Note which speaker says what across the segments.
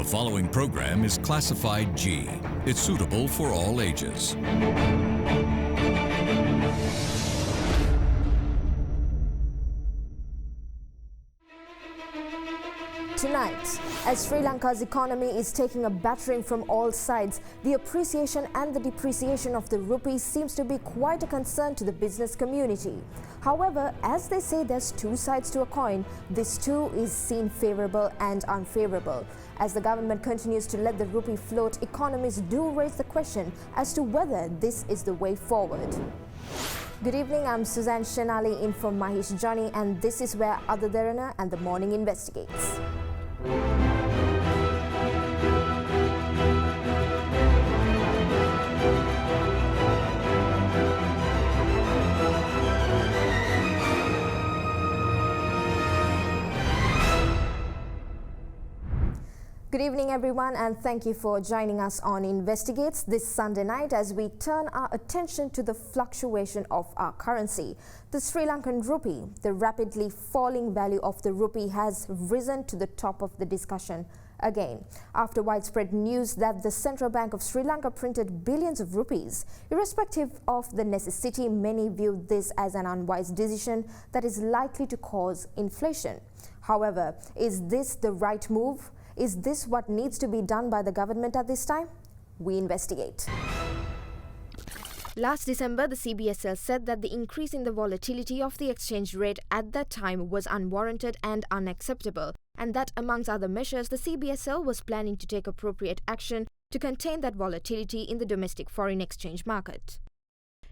Speaker 1: following program is classified G. It's suitable for all ages.
Speaker 2: Tonight, as Sri Lanka's economy is taking a battering from all sides, the appreciation and the depreciation of the rupee seems to be quite a concern to the business community. However, as they say there's two sides to a coin, this too is seen favorable and unfavorable. As the government continues to let the rupee float, economists do raise the question as to whether this is the way forward. Good evening, I'm Suzanne Shenali in for Mahesh Johnny, and this is where Other Derana and the Morning investigates. Good evening everyone, and thank you for joining us on Investigates this Sunday night as we turn our attention to the fluctuation of our currency. The Sri Lankan Rupee, the rapidly falling value of the rupee has risen to the top of the discussion again after widespread news that the Central Bank of Sri Lanka printed billions of rupees. Irrespective of the necessity, many view this as an unwise decision that is likely to cause inflation. However, is this the right move? Is this what needs to be done by the government at this time? We investigate. Last December, the CBSL said that the increase in the volatility of the exchange rate at that time was unwarranted and unacceptable, and that amongst other measures, the CBSL was planning to take appropriate action to contain that volatility in the domestic foreign exchange market.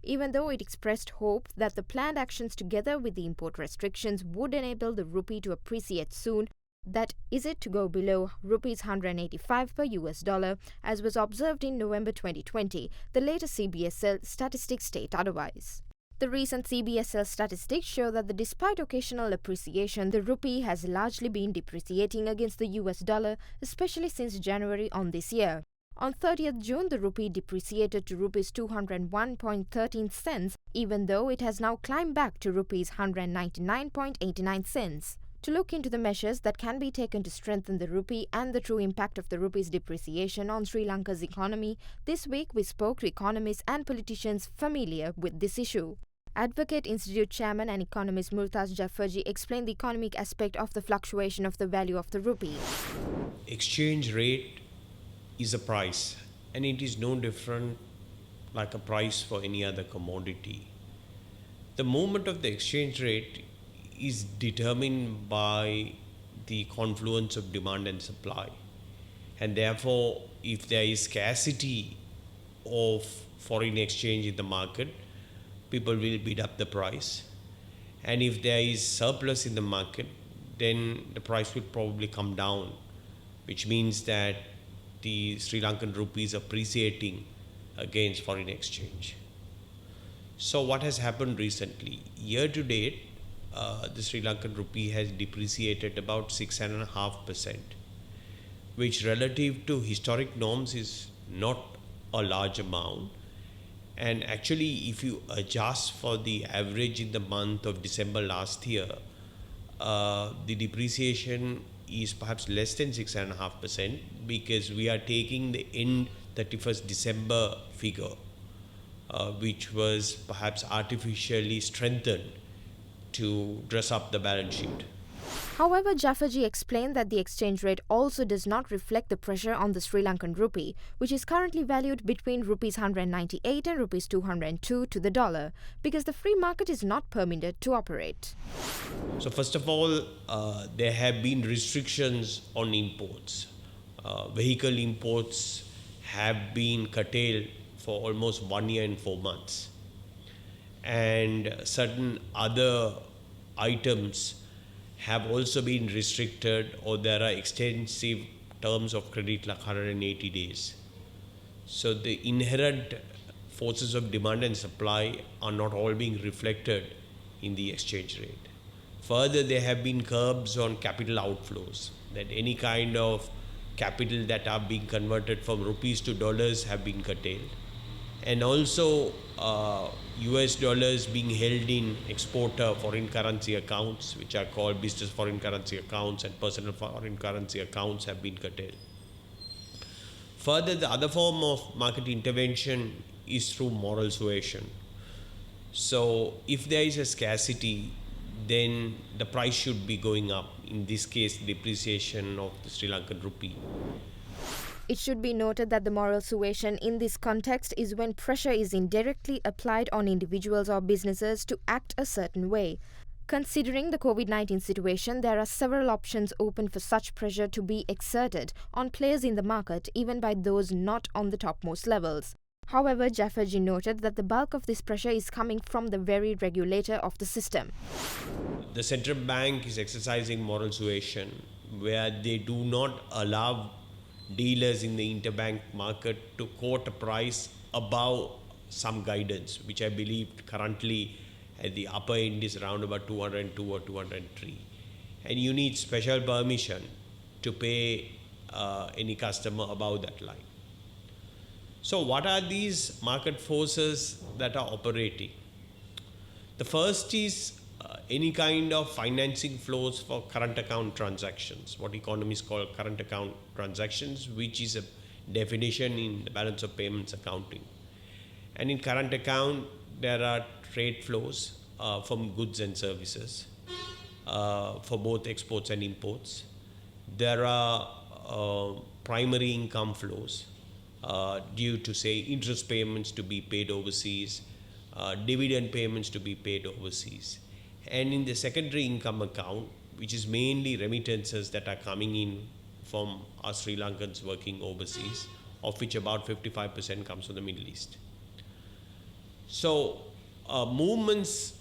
Speaker 2: Even though it expressed hope that the planned actions together with the import restrictions would enable the rupee to appreciate soon, that is it to go below rupees 185 per US dollar, as was observed in November 2020, the latest CBSL statistics state otherwise. The recent CBSL statistics show that despite occasional appreciation, the rupee has largely been depreciating against the US dollar, especially since January on this year. On 30th June, the rupee depreciated to rupees 201.13 cents, even though it has now climbed back to rupees 199.89 cents. To look into the measures that can be taken to strengthen the rupee and the true impact of the rupee's depreciation on Sri Lanka's economy, this week we spoke to economists and politicians familiar with this issue. Advocate Institute Chairman and economist Murtaz Jaffarji explained the economic aspect of the fluctuation of the value of the rupee.
Speaker 3: Exchange rate is a price, and it is no different like a price for any other commodity. The movement of the exchange rate is determined by the confluence of demand and supply, and therefore if there is scarcity of foreign exchange in the market, people will bid up the price, and if there is surplus in the market, then the price will probably come down, which means that the Sri Lankan rupee is appreciating against foreign exchange. So what has happened recently? Year to date, the Sri Lankan rupee has depreciated about 6.5%, which relative to historic norms is not a large amount. And actually, if you adjust for the average in the month of December last year, the depreciation is perhaps less than 6.5%, because we are taking the end 31st December figure, which was perhaps artificially strengthened to dress up the balance sheet.
Speaker 2: However, Jaffarji explained that the exchange rate also does not reflect the pressure on the Sri Lankan rupee, which is currently valued between rupees 198 and rupees 202 to the dollar, because the free market is not permitted to operate.
Speaker 3: So first of all, there have been restrictions on imports. Vehicle imports have been curtailed for almost 1 year and 4 months. And certain other items have also been restricted, or there are extensive terms of credit like 180 days. So the inherent forces of demand and supply are not all being reflected in the exchange rate. Further, there have been curbs on capital outflows, that any kind of capital that are being converted from rupees to dollars have been curtailed. And also US dollars being held in exporter foreign currency accounts, which are called business foreign currency accounts, and personal foreign currency accounts have been curtailed. Further, the other form of market intervention is through moral suasion. So, if there is a scarcity, then the price should be going up. In this case, depreciation of the Sri Lankan rupee.
Speaker 2: It should be noted that the moral suasion in this context is when pressure is indirectly applied on individuals or businesses to act a certain way. Considering the COVID-19 situation, there are several options open for such pressure to be exerted on players in the market, even by those not on the topmost levels. However, Jafferji noted that the bulk of this pressure is coming from the very regulator of the system.
Speaker 3: The central bank is exercising moral suasion where they do not allow dealers in the interbank market to quote a price above some guidance, which I believe currently at the upper end is around about 202 or 203. And you need special permission to pay any customer above that line. So what are these market forces that are operating? The first is any kind of financing flows for current account transactions, what economists call current account transactions, which is a definition in the balance of payments accounting. And in current account, there are trade flows from goods and services for both exports and imports. There are primary income flows due to, say, interest payments to be paid overseas, dividend payments to be paid overseas. And in the secondary income account, which is mainly remittances that are coming in from our Sri Lankans working overseas, of which about 55% comes from the Middle East. So movements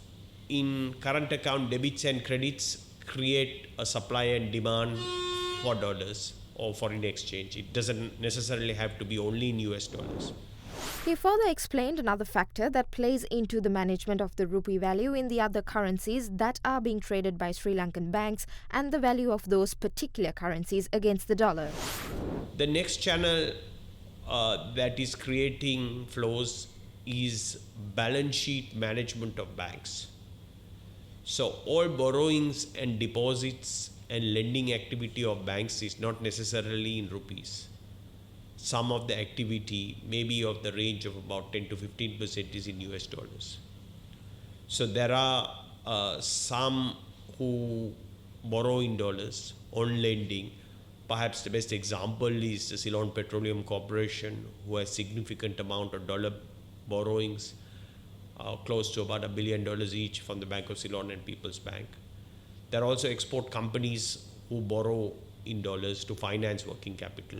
Speaker 3: in current account debits and credits create a supply and demand for dollars or foreign exchange. It doesn't necessarily have to be only in US dollars.
Speaker 2: He further explained another factor that plays into the management of the rupee value in the other currencies that are being traded by Sri Lankan banks and the value of those particular currencies against the dollar.
Speaker 3: The next channel that is creating flows is balance sheet management of banks. So all borrowings and deposits and lending activity of banks is not necessarily in rupees. Some of the activity may be of the range of about 10 to 15% is in US dollars. So there are some who borrow in dollars on lending. Perhaps the best example is the Ceylon Petroleum Corporation, who has significant amount of dollar borrowings, close to about $1 billion each from the Bank of Ceylon and People's Bank. There are also export companies who borrow in dollars to finance working capital.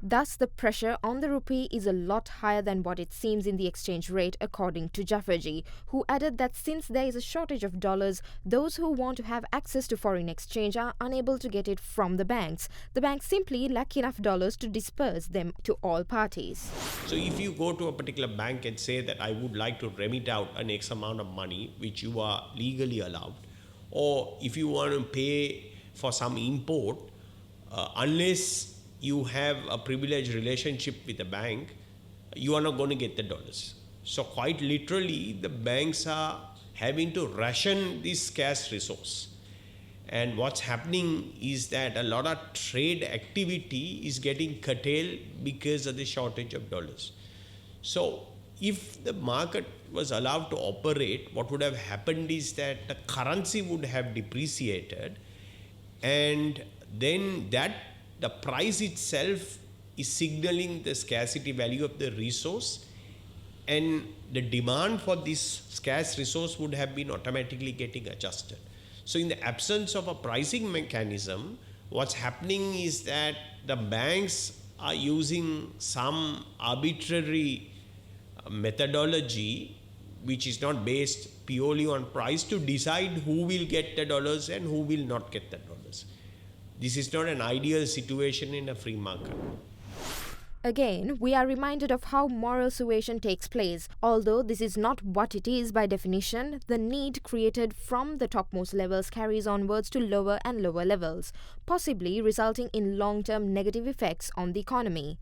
Speaker 2: Thus, the pressure on the rupee is a lot higher than what it seems in the exchange rate, according to Jafferji, who added that since there is a shortage of dollars, those who want to have access to foreign exchange are unable to get it from the banks. The banks simply lack enough dollars to disperse them to all parties.
Speaker 3: So if you go to a particular bank and say that I would like to remit out an X amount of money, which you are legally allowed, or if you want to pay for some import, unless you have a privileged relationship with the bank, you are not going to get the dollars. So quite literally, the banks are having to ration this scarce resource. And what's happening is that a lot of trade activity is getting curtailed because of the shortage of dollars. So if the market was allowed to operate, what would have happened is that the currency would have depreciated, and then the price itself is signaling the scarcity value of the resource, and the demand for this scarce resource would have been automatically getting adjusted. So in the absence of a pricing mechanism, what's happening is that the banks are using some arbitrary methodology which is not based purely on price to decide who will get the dollars and who will not get the dollars. This is not an ideal situation in a free market.
Speaker 2: Again, we are reminded of how moral suasion takes place. Although this is not what it is by definition, the need created from the topmost levels carries onwards to lower and lower levels, possibly resulting in long-term negative effects on the economy.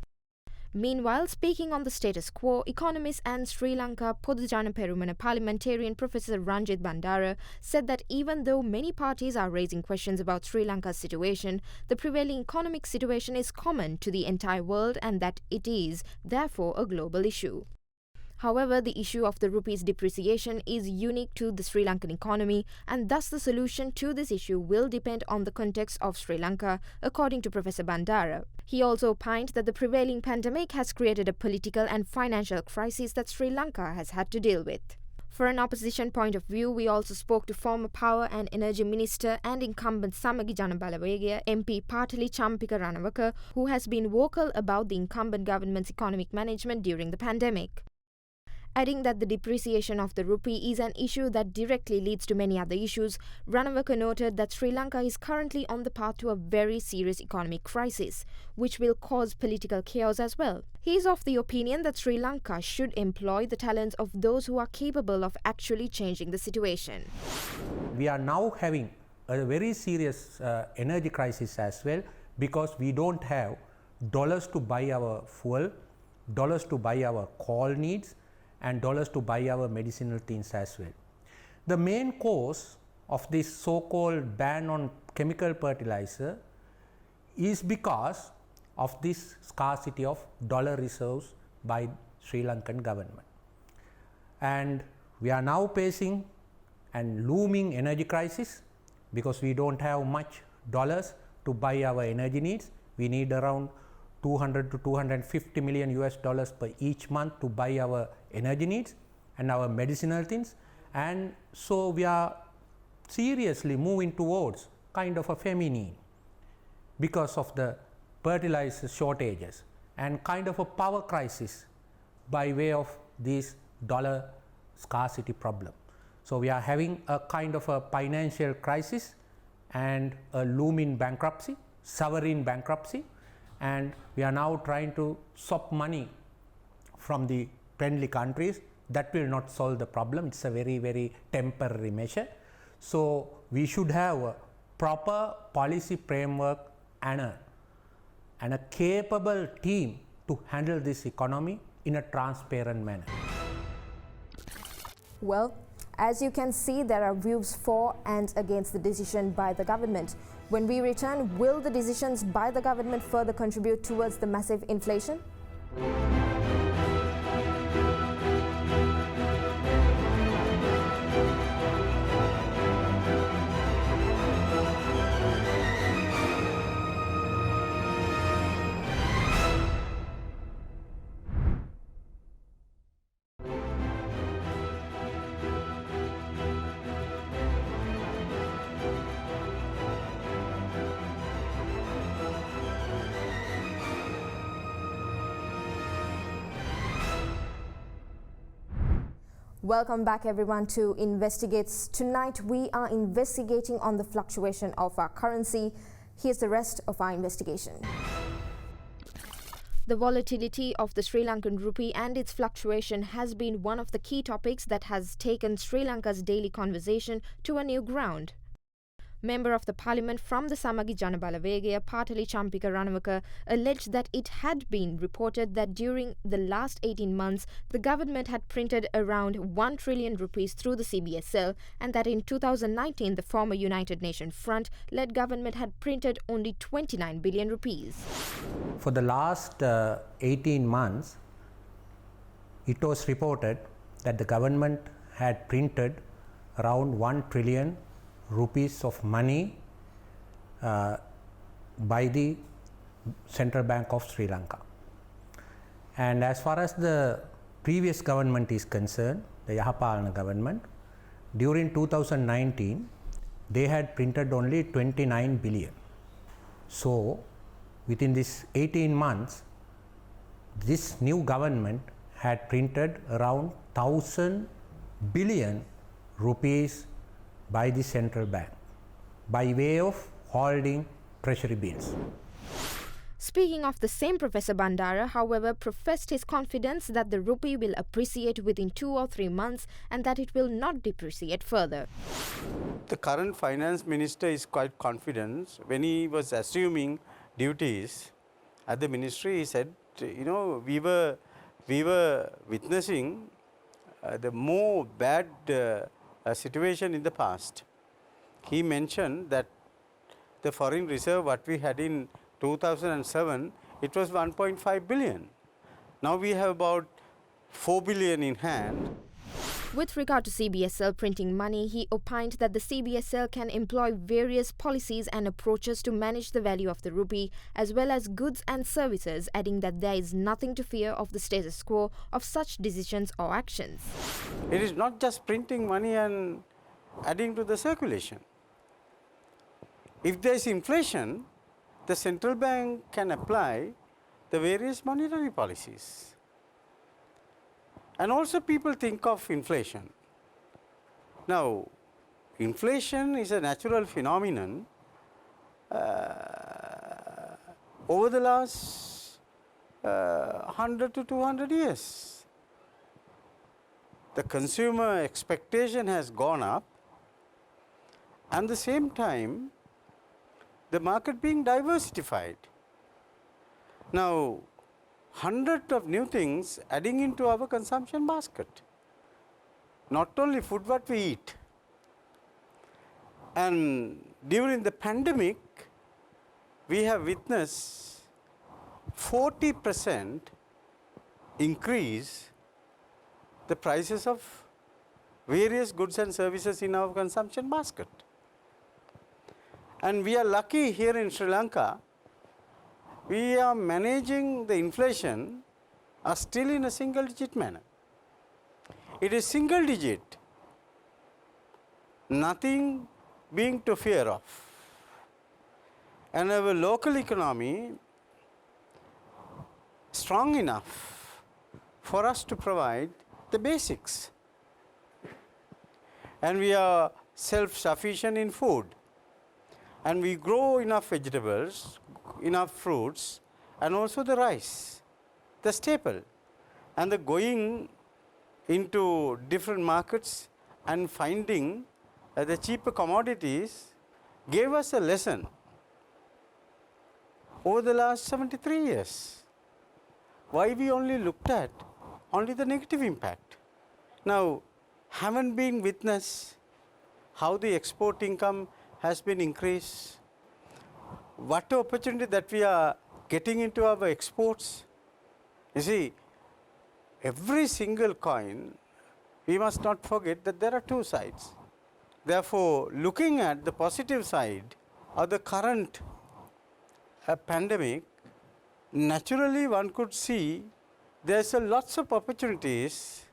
Speaker 2: Meanwhile, speaking on the status quo, economist and Sri Lanka Podujana Perumana parliamentarian Professor Ranjit Bandara said that even though many parties are raising questions about Sri Lanka's situation, the prevailing economic situation is common to the entire world and that it is, therefore, a global issue. However, the issue of the rupee's depreciation is unique to the Sri Lankan economy, and thus the solution to this issue will depend on the context of Sri Lanka, according to Professor Bandara. He also opined that the prevailing pandemic has created a political and financial crisis that Sri Lanka has had to deal with. For an opposition point of view, we also spoke to former Power and Energy Minister and incumbent Samagi Janabalawegaya MP Patali Champika Ranawaka, who has been vocal about the incumbent government's economic management during the pandemic. Adding that the depreciation of the rupee is an issue that directly leads to many other issues, Ranawaka noted that Sri Lanka is currently on the path to a very serious economic crisis, which will cause political chaos as well. He is of the opinion that Sri Lanka should employ the talents of those who are capable of actually changing the situation.
Speaker 4: We are now having a very serious energy crisis as well, because we don't have dollars to buy our fuel, dollars to buy our coal needs, and dollars to buy our medicinal things as well. The main cause of this so-called ban on chemical fertilizer is because of this scarcity of dollar reserves by Sri Lankan government. And we are now facing a looming energy crisis because we don't have much dollars to buy our energy needs. We need around 200 to 250 million US dollars per each month to buy our energy needs and our medicinal things, and so we are seriously moving towards kind of a famine because of the fertilizer shortages and kind of a power crisis by way of this dollar scarcity problem. So we are having a kind of a financial crisis and a looming bankruptcy, sovereign bankruptcy, and we are now trying to swap money from the friendly countries. That will not solve the problem. It's a very, very temporary measure. So we should have a proper policy framework and a capable team to handle this economy in a transparent manner.
Speaker 2: Well, as you can see, there are views for and against the decision by the government. When we return, will the decisions by the government further contribute towards the massive inflation? Welcome back everyone to Investigates. Tonight we are investigating on the fluctuation of our currency. Here's the rest of our investigation. The volatility of the Sri Lankan rupee and its fluctuation has been one of the key topics that has taken Sri Lanka's daily conversation to a new ground. Member of the Parliament from the Samagi Janabalawegaya, Patali Champika Ranawaka, alleged that it had been reported that during the last 18 months, the government had printed around 1 trillion rupees through the CBSL, and that in 2019, the former United Nations Front-led government had printed only 29 billion rupees.
Speaker 4: For the last 18 months, it was reported that the government had printed around 1 trillion rupees of money by the Central Bank of Sri Lanka. And as far as the previous government is concerned, the Yahapalana government, during 2019, they had printed only 29 billion. So within this 18 months, this new government had printed around 1,000 billion rupees by the central bank by way of holding treasury bills.
Speaker 2: Speaking of the same Professor Bandara, however, professed his confidence that the rupee will appreciate within 2 or 3 months and that it will not depreciate further.
Speaker 5: The current finance minister is quite confident. When he was assuming duties at the ministry, he said we were witnessing the more bad situation in the past. He mentioned that the foreign reserve what we had in 2007, it was 1.5 billion. Now we have about 4 billion in hand.
Speaker 2: With regard to CBSL printing money, he opined that the CBSL can employ various policies and approaches to manage the value of the rupee as well as goods and services, adding that there is nothing to fear of the status quo of such decisions or actions.
Speaker 5: It is not just printing money and adding to the circulation. If there is inflation, the central bank can apply the various monetary policies. And also people think of inflation. Now, inflation is a natural phenomenon over the last 100 to 200 years. The consumer expectation has gone up, and at the same time, the market being diversified. Now, hundreds of new things adding into our consumption basket. Not only food what we eat. And during the pandemic, we have witnessed 40% increase the prices of various goods and services in our consumption basket. And we are lucky here in Sri Lanka, we are managing the inflation still in a single digit manner. It is single digit, nothing being to fear of. And our local economy strong enough for us to provide the basics. And we are self-sufficient in food. And we grow enough vegetables, enough fruits, and also the rice, the staple. And the going into different markets and finding the cheaper commodities gave us a lesson over the last 73 years. Why we only looked at only the negative impact. Now, haven't been witness how the export income has been increased. What opportunity that we are getting into our exports. You see, every single coin, we must not forget that there are two sides. Therefore, looking at the positive side of the current pandemic, naturally one could see there's lots of opportunities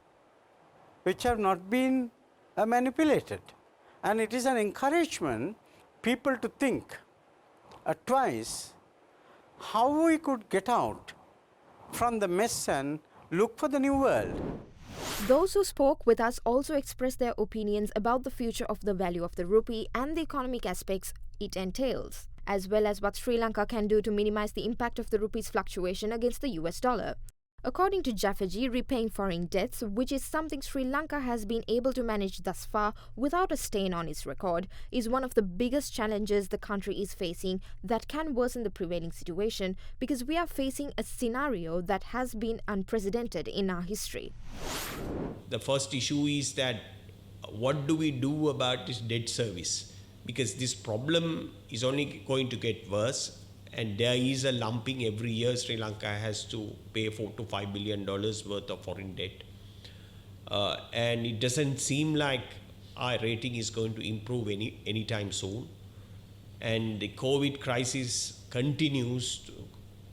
Speaker 5: which have not been manipulated. And it is an encouragement people to think twice how we could get out from the mess and look for the new world.
Speaker 2: Those who spoke with us also expressed their opinions about the future of the value of the rupee and the economic aspects it entails, as well as what Sri Lanka can do to minimize the impact of the rupee's fluctuation against the US dollar. According to Jafferji, repaying foreign debts, which is something Sri Lanka has been able to manage thus far without a stain on its record, is one of the biggest challenges the country is facing that can worsen the prevailing situation because we are facing a scenario that has been unprecedented in our history.
Speaker 3: The first issue is that what do we do about this debt service? Because this problem is only going to get worse. And there is a lumping every year. Sri Lanka has to pay $4 to $5 billion worth of foreign debt. And it doesn't seem like our rating is going to improve anytime soon. And the COVID crisis continues to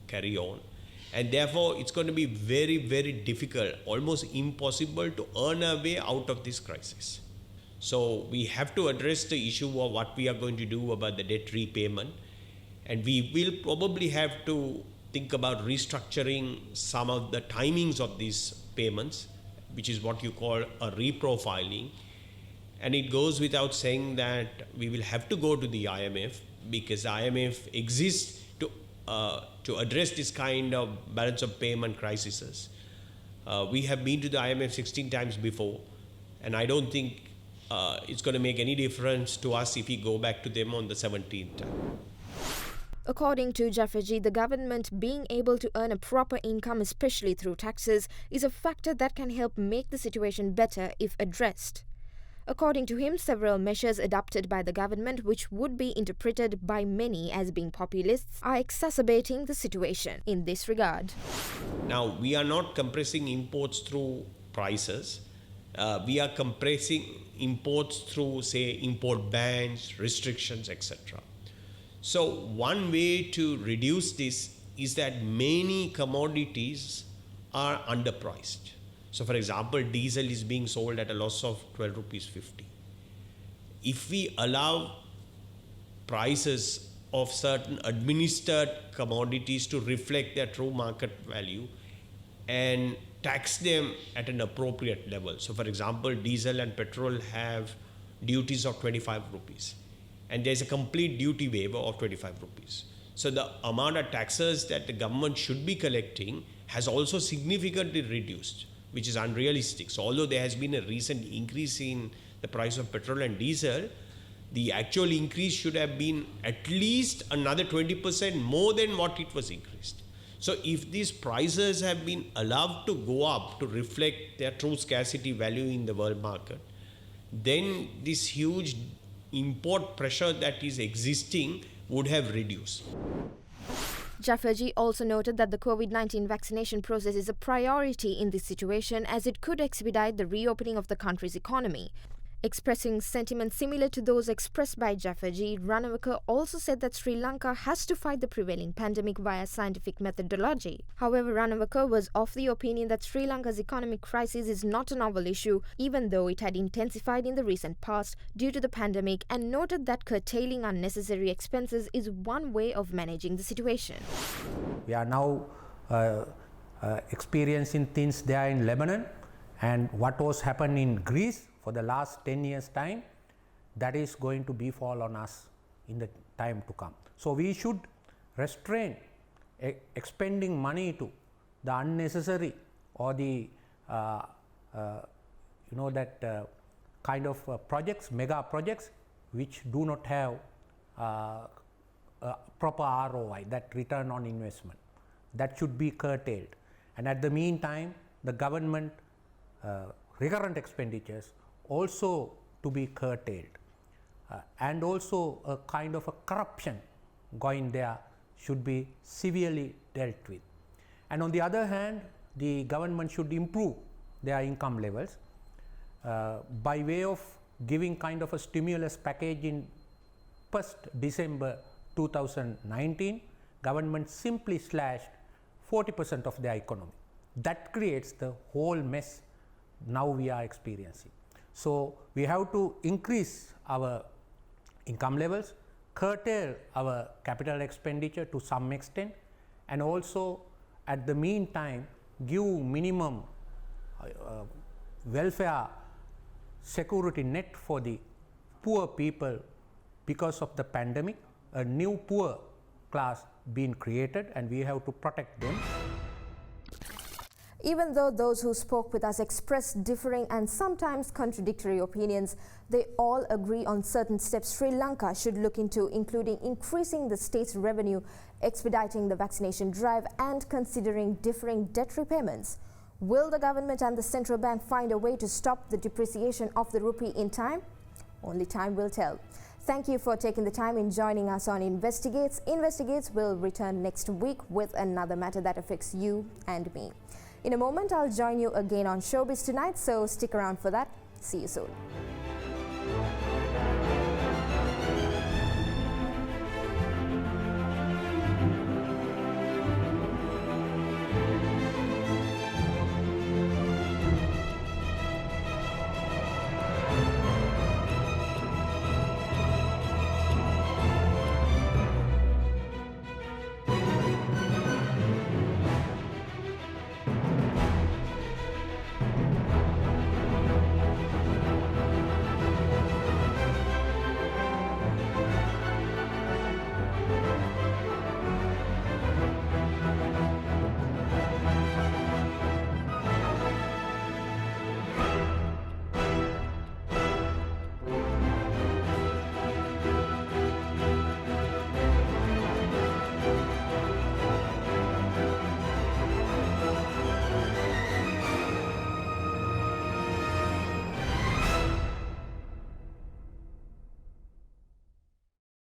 Speaker 3: carry on. And therefore, it's going to be very, very difficult, almost impossible to earn our way out of this crisis. So we have to address the issue of what we are going to do about the debt repayment. And we will probably have to think about restructuring some of the timings of these payments, which is what you call a reprofiling. And it goes without saying that we will have to go to the IMF because IMF exists to address this kind of balance of payment crises. We have been to the IMF 16 times before, and I don't think it's going to make any difference to us if we go back to them on the 17th time.
Speaker 2: According to Jafferji, the government being able to earn a proper income, especially through taxes, is a factor that can help make the situation better if addressed. According to him, several measures adopted by the government, which would be interpreted by many as being populists, are exacerbating the situation in this regard.
Speaker 3: Now, we are not compressing imports through prices. We are compressing imports through, say, import bans, restrictions, etc. So, one way to reduce this is that many commodities are underpriced. So, for example, diesel is being sold at a loss of 12 rupees 50. If we allow prices of certain administered commodities to reflect their true market value and tax them at an appropriate level. So, for example, diesel and petrol have duties of 25 rupees and there's a complete duty waiver of 25 rupees. So, the amount of taxes that the government should be collecting has also significantly reduced, which is unrealistic. So, although there has been a recent increase in the price of petrol and diesel, the actual increase should have been at least another 20% more than what it was increased. So, if these prices have been allowed to go up to reflect their true scarcity value in the world market, then this huge import pressure that is existing would have reduced.
Speaker 2: Jafferji also noted that the COVID-19 vaccination process is a priority in this situation as it could expedite the reopening of the country's economy. Expressing sentiments similar to those expressed by Jafferji, Ranawaka also said that Sri Lanka has to fight the prevailing pandemic via scientific methodology. However, Ranawaka was of the opinion that Sri Lanka's economic crisis is not a novel issue, even though it had intensified in the recent past due to the pandemic, and noted that curtailing unnecessary expenses is one way of managing the situation.
Speaker 4: We are now experiencing things there in Lebanon, and what was happening in Greece for the last 10 years time, that is going to befall on us in the time to come. So, we should restrain expending money to the unnecessary or the kind of projects, mega projects which do not have proper ROI, that return on investment. That should be curtailed, and at the meantime the government recurrent expenditures also to be curtailed, and also a kind of a corruption going there should be severely dealt with. And on the other hand, the government should improve their income levels by way of giving kind of a stimulus package in 1st December 2019. Government simply slashed 40% of their economy. That creates the whole mess now we are experiencing. So, we have to increase our income levels, curtail our capital expenditure to some extent, and also at the meantime give minimum welfare security net for the poor people. Because of the pandemic, a new poor class being created, and we have to protect them.
Speaker 2: Even though those who spoke with us expressed differing and sometimes contradictory opinions, they all agree on certain steps Sri Lanka should look into, including increasing the state's revenue, expediting the vaccination drive, and considering differing debt repayments. Will the government and the central bank find a way to stop the depreciation of the rupee in time? Only time will tell. Thank you for taking the time in joining us on Investigates. Investigates will return next week with another matter that affects you and me. In a moment, I'll join you again on Showbiz Tonight, so stick around for that. See you soon.